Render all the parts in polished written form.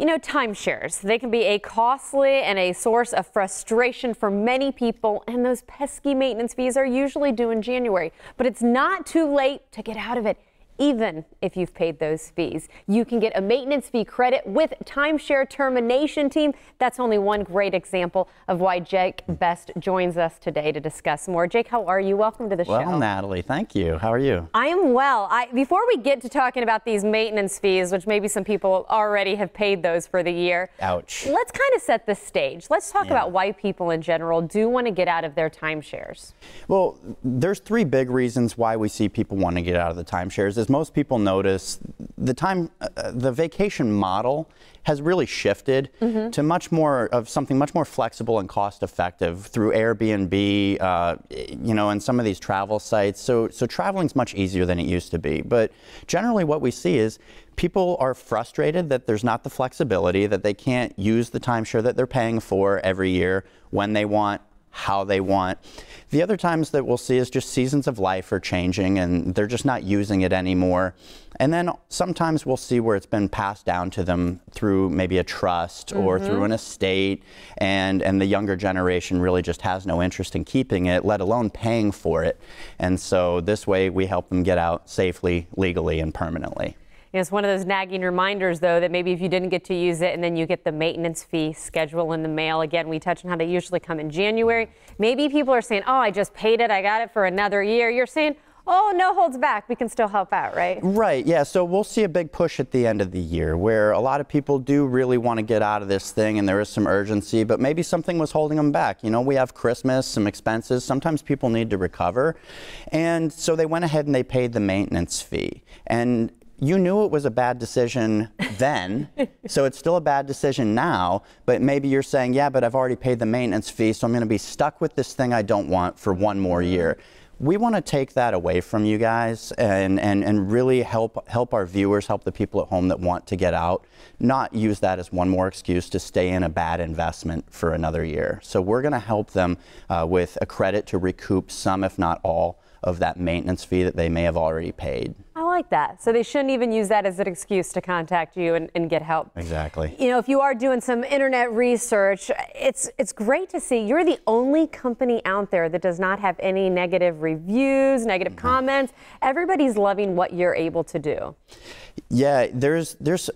You know, timeshares, they can be a costly and a source of frustration for many people, and those pesky maintenance fees are usually due in January. But it's not too late to get out of it. Even if you've paid those fees, you can get a maintenance fee credit with Timeshare Termination team. That's only one great example of why Jake Best joins us today to discuss more. Jake, how are you? Welcome to the show. Well, Natalie, thank you. How are you? I am well. Before we get to talking about these maintenance fees, which maybe some people already have paid those for the year. Ouch. Let's kind of set the stage. Let's talk about why people in general do want to get out of their timeshares. Well, there's three big reasons why we see people want to get out of the timeshares. As most people notice, the vacation model has really shifted to much more of something much more flexible and cost effective through Airbnb, you know, and some of these travel sites. So traveling's much easier than it used to be. But generally what we see is people are frustrated that there's not the flexibility, that they can't use the timeshare that they're paying for every year when they want, how they want. The other times that we'll see is just seasons of life are changing and they're just not using it anymore. And then sometimes we'll see where it's been passed down to them through maybe a trust or through an estate, and the younger generation really just has no interest in keeping it, let alone paying for it. And so this way we help them get out safely, legally, and permanently. It's one of those nagging reminders, though, that maybe if you didn't get to use it and then you get the maintenance fee schedule in the mail. Again, we touched on how they usually come in January. Maybe people are saying, oh, I just paid it. I got it for another year. You're saying, oh, no holds back. We can still help out, right? Right. Yeah. So we'll see a big push at the end of the year where a lot of people do really want to get out of this thing and there is some urgency, but maybe something was holding them back. You know, we have Christmas, some expenses. Sometimes people need to recover. And so they went ahead and they paid the maintenance fee. And you knew it was a bad decision then, so it's still a bad decision now, but maybe you're saying, yeah, but I've already paid the maintenance fee, so I'm going to be stuck with this thing I don't want for one more year. We want to take that away from you guys and really help our viewers, help the people at home that want to get out, not use that as one more excuse to stay in a bad investment for another year. So we're going to help them with a credit to recoup some, if not all, of that maintenance fee that they may have already paid. I like that. So they shouldn't even use that as an excuse to contact you and get help. Exactly. You know, if you are doing some internet research, it's great to see you're the only company out there that does not have any negative reviews, negative comments. Everybody's loving what you're able to do. Yeah, there's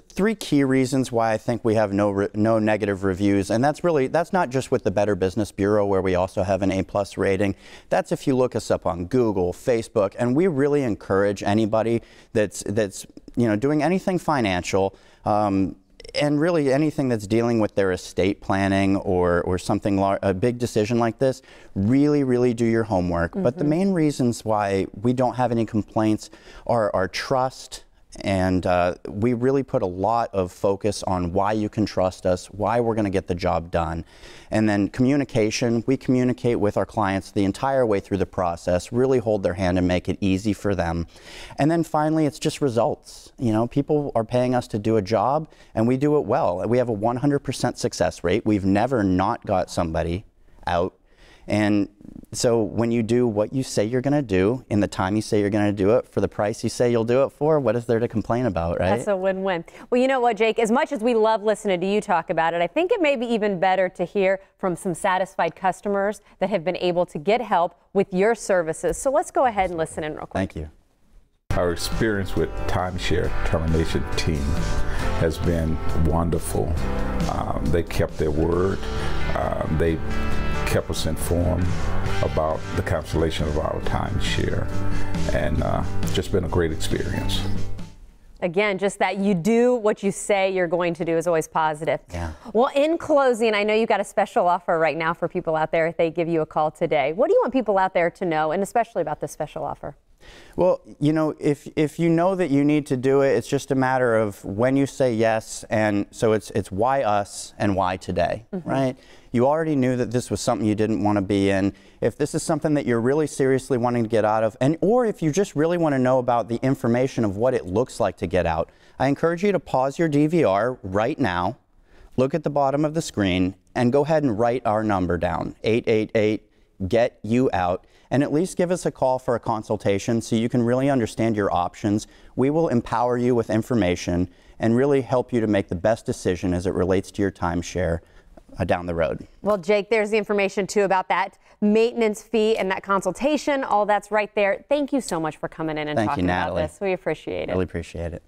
three key reasons why I think we have no negative reviews, and that's not just with the Better Business Bureau where we also have an A+ rating. That's if you look us up on Google, Facebook, and we really encourage anybody that's you know, doing anything financial and really anything that's dealing with their estate planning or something a big decision like this, really do your homework. But the main reasons why we don't have any complaints are our trust. And we really put a lot of focus on why you can trust us, why we're going to get the job done. And then communication, we communicate with our clients the entire way through the process, really hold their hand and make it easy for them. And then finally, it's just results. You know, people are paying us to do a job and we do it well. We have a 100% success rate. We've never not got somebody out. And so when you do what you say you're going to do in the time you say you're going to do it for the price you say you'll do it for, what is there to complain about, right? That's a win-win. Well, you know what, Jake, as much as we love listening to you talk about it, I think it may be even better to hear from some satisfied customers that have been able to get help with your services. So let's go ahead and listen in real quick. Thank you. Our experience with Timeshare Termination team has been wonderful. They kept their word. They kept us informed about the cancellation of our timeshare, and just been a great experience. Again, just that you do what you say you're going to do is always positive. Yeah. Well, in closing, I know you've got a special offer right now for people out there if they give you a call today. What do you want people out there to know, and especially about this special offer? Well, you know, if you know that you need to do it, it's just a matter of when you say yes, and so it's why us and why today, right? You already knew that this was something you didn't want to be in. If this is something that you're really seriously wanting to get out of, or if you just really want to know about the information of what it looks like to get out, I encourage you to pause your DVR right now, look at the bottom of the screen, and go ahead and write our number down, 888-GET-YOU-OUT. and at least give us a call for a consultation so you can really understand your options. We will empower you with information and really help you to make the best decision as it relates to your timeshare down the road. Well, Jake, there's the information too about that maintenance fee and that consultation. All that's right there. Thank you so much for coming in and talking about this. We appreciate it. Really appreciate it.